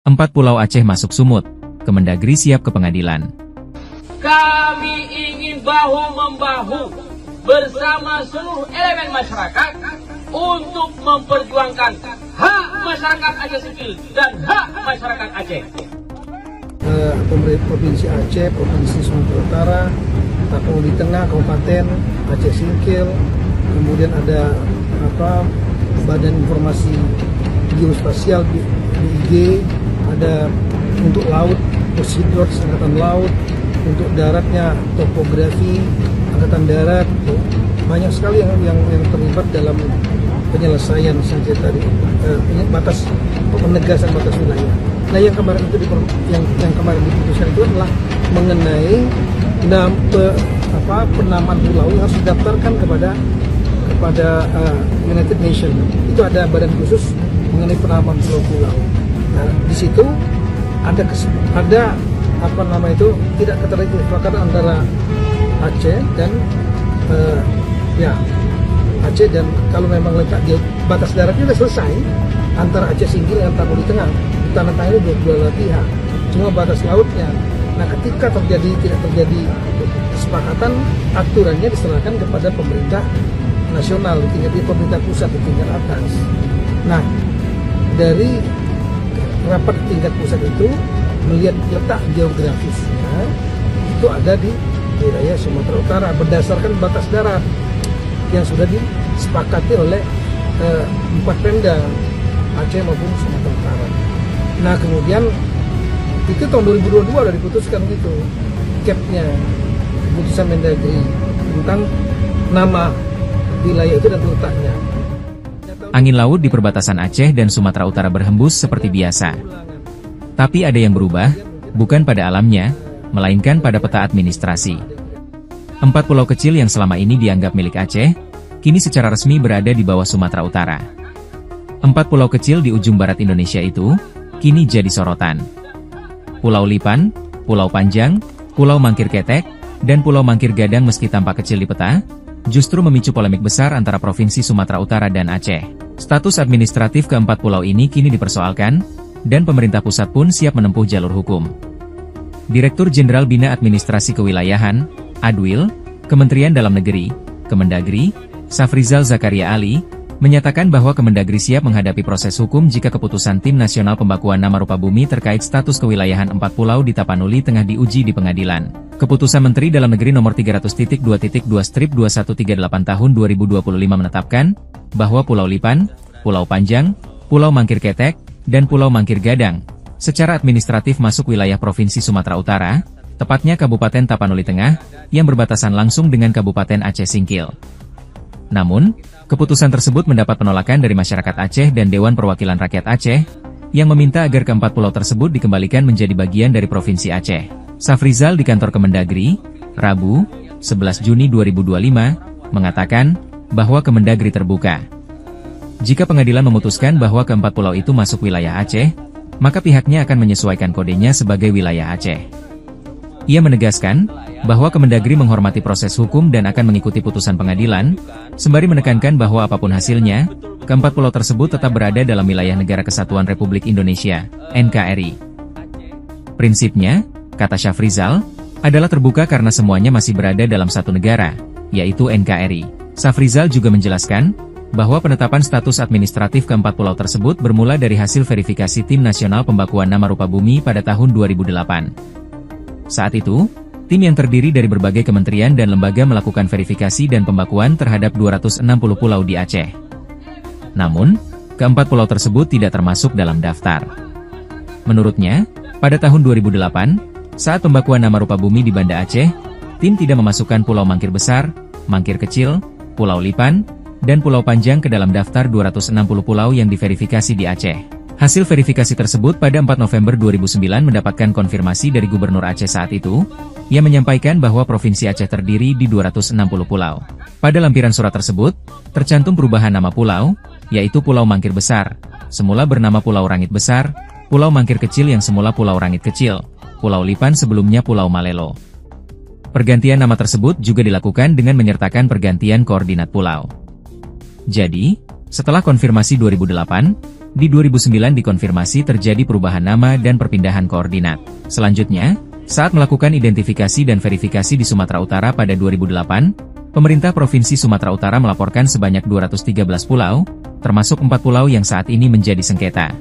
4 Pulau Aceh masuk sumut, Kemendagri siap ke pengadilan. Kami ingin bahu-membahu bersama seluruh elemen masyarakat untuk memperjuangkan hak masyarakat Aceh Singkil dan hak masyarakat Aceh. Pemerintah Provinsi Aceh, Provinsi Sumatera Utara, Tapanuli Tengah, Kabupaten Aceh Singkil, kemudian ada Badan Informasi Geospasial BIG, ada untuk laut, prosedur Angkatan Laut, untuk daratnya topografi Angkatan Darat, banyak sekali yang terlibat dalam penyelesaian sengketa batas penegasan batas wilayah. Nah, yang kemarin diputuskan itu adalah mengenai penamaan pulau yang harus didaftarkan kepada United Nations. Itu ada badan khusus mengenai penamaan pulau-pulau. Nah, di situ ada tidak keterkaitan antara Aceh dan Aceh, dan kalau memang letak di batas daratnya sudah selesai antara Aceh Singkil dan Tapanuli Tengah, ditandatangani dua pihak, cuma batas lautnya. Nah, ketika tidak terjadi kesepakatan, aturannya diserahkan kepada pemerintah nasional di tingkat pemerintah pusat di tingkat atas. Nah, dari rapat tingkat pusat itu melihat letak geografisnya itu ada di wilayah Sumatera Utara berdasarkan batas darat yang sudah disepakati oleh 4 Pemda Aceh maupun Sumatera Utara. Nah, kemudian itu tahun 2022 sudah diputuskan gitu capnya, keputusan Mendagri tentang nama wilayah itu dan letaknya. Angin laut di perbatasan Aceh dan Sumatera Utara berhembus seperti biasa. Tapi ada yang berubah, bukan pada alamnya, melainkan pada peta administrasi. 4 pulau kecil yang selama ini dianggap milik Aceh, kini secara resmi berada di bawah Sumatera Utara. 4 pulau kecil di ujung barat Indonesia itu, kini jadi sorotan. Pulau Lipan, Pulau Panjang, Pulau Mangkir Ketek, dan Pulau Mangkir Gadang meski tampak kecil di peta, justru memicu polemik besar antara Provinsi Sumatera Utara dan Aceh. Status administratif ke-4 pulau ini kini dipersoalkan, dan pemerintah pusat pun siap menempuh jalur hukum. Direktur Jenderal Bina Administrasi Kewilayahan, Adwil, Kementerian Dalam Negeri, Kemendagri, Safrizal Zakaria Ali, menyatakan bahwa Kemendagri siap menghadapi proses hukum jika keputusan Tim Nasional Pembakuan Nama Rupa Bumi terkait status kewilayahan 4 pulau di Tapanuli Tengah diuji di pengadilan. Keputusan Menteri Dalam Negeri nomor 300.2.2/2138 tahun 2025 menetapkan bahwa Pulau Lipan, Pulau Panjang, Pulau Mangkir Ketek, dan Pulau Mangkir Gadang secara administratif masuk wilayah Provinsi Sumatera Utara, tepatnya Kabupaten Tapanuli Tengah, yang berbatasan langsung dengan Kabupaten Aceh Singkil. Namun, keputusan tersebut mendapat penolakan dari masyarakat Aceh dan Dewan Perwakilan Rakyat Aceh, yang meminta agar ke-4 pulau tersebut dikembalikan menjadi bagian dari Provinsi Aceh. Safrizal di kantor Kemendagri, Rabu, 11 Juni 2025, mengatakan bahwa Kemendagri terbuka. Jika pengadilan memutuskan bahwa ke-4 pulau itu masuk wilayah Aceh, maka pihaknya akan menyesuaikan kodenya sebagai wilayah Aceh. Ia menegaskan bahwa Kemendagri menghormati proses hukum dan akan mengikuti putusan pengadilan, sembari menekankan bahwa apapun hasilnya, ke-4 pulau tersebut tetap berada dalam wilayah Negara Kesatuan Republik Indonesia, NKRI. Prinsipnya, kata Safrizal, adalah terbuka karena semuanya masih berada dalam satu negara, yaitu NKRI. Safrizal juga menjelaskan bahwa penetapan status administratif ke-4 pulau tersebut bermula dari hasil verifikasi Tim Nasional Pembakuan Nama Rupa Bumi pada tahun 2008. Saat itu, tim yang terdiri dari berbagai kementerian dan lembaga melakukan verifikasi dan pembakuan terhadap 260 pulau di Aceh. Namun, ke-4 pulau tersebut tidak termasuk dalam daftar. Menurutnya, pada tahun 2008, saat pembakuan Nama Rupa Bumi di Banda Aceh, tim tidak memasukkan Pulau Mangkir Besar, Mangkir Kecil, Pulau Lipan, dan Pulau Panjang ke dalam daftar 260 pulau yang diverifikasi di Aceh. Hasil verifikasi tersebut pada 4 November 2009 mendapatkan konfirmasi dari Gubernur Aceh saat itu, yang menyampaikan bahwa Provinsi Aceh terdiri di 260 pulau. Pada lampiran surat tersebut, tercantum perubahan nama pulau, yaitu Pulau Mangkir Besar, semula bernama Pulau Rangit Besar, Pulau Mangkir Kecil yang semula Pulau Rangit Kecil, Pulau Lipan sebelumnya Pulau Malelo. Pergantian nama tersebut juga dilakukan dengan menyertakan pergantian koordinat pulau. Jadi, setelah konfirmasi 2008, Di 2009 dikonfirmasi terjadi perubahan nama dan perpindahan koordinat. Selanjutnya, saat melakukan identifikasi dan verifikasi di Sumatera Utara pada 2008, pemerintah Provinsi Sumatera Utara melaporkan sebanyak 213 pulau, termasuk 4 pulau yang saat ini menjadi sengketa.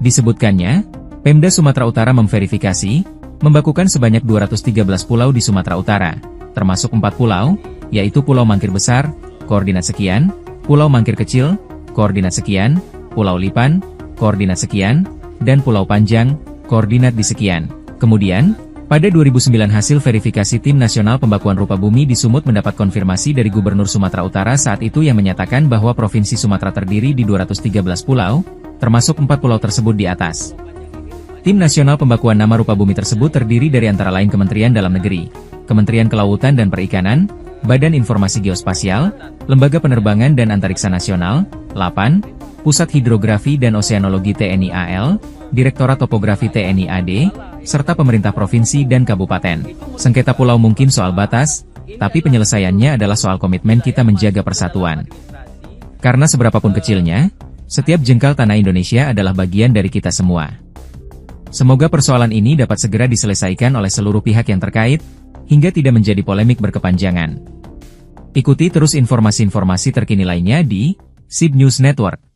Disebutkannya, Pemda Sumatera Utara memverifikasi, membakukan sebanyak 213 pulau di Sumatera Utara, termasuk 4 pulau, yaitu Pulau Mangkir Besar, koordinat sekian, Pulau Mangkir Kecil, koordinat sekian, Pulau Lipan, koordinat sekian, dan Pulau Panjang, koordinat di sekian. Kemudian, pada 2009 hasil verifikasi Tim Nasional Pembakuan Rupa Bumi di Sumut mendapat konfirmasi dari Gubernur Sumatera Utara saat itu yang menyatakan bahwa Provinsi Sumatera terdiri di 213 pulau, termasuk 4 pulau tersebut di atas. Tim Nasional Pembakuan Nama Rupa Bumi tersebut terdiri dari antara lain Kementerian Dalam Negeri, Kementerian Kelautan dan Perikanan, Badan Informasi Geospasial, Lembaga Penerbangan dan Antariksa Nasional, LAPAN, Pusat Hidrografi dan Oseanologi TNI AL, Direktorat Topografi TNI AD, serta pemerintah provinsi dan kabupaten. Sengketa pulau mungkin soal batas, tapi penyelesaiannya adalah soal komitmen kita menjaga persatuan. Karena seberapapun kecilnya, setiap jengkal tanah Indonesia adalah bagian dari kita semua. Semoga persoalan ini dapat segera diselesaikan oleh seluruh pihak yang terkait, hingga tidak menjadi polemik berkepanjangan. Ikuti terus informasi-informasi terkini lainnya di SIB News Network.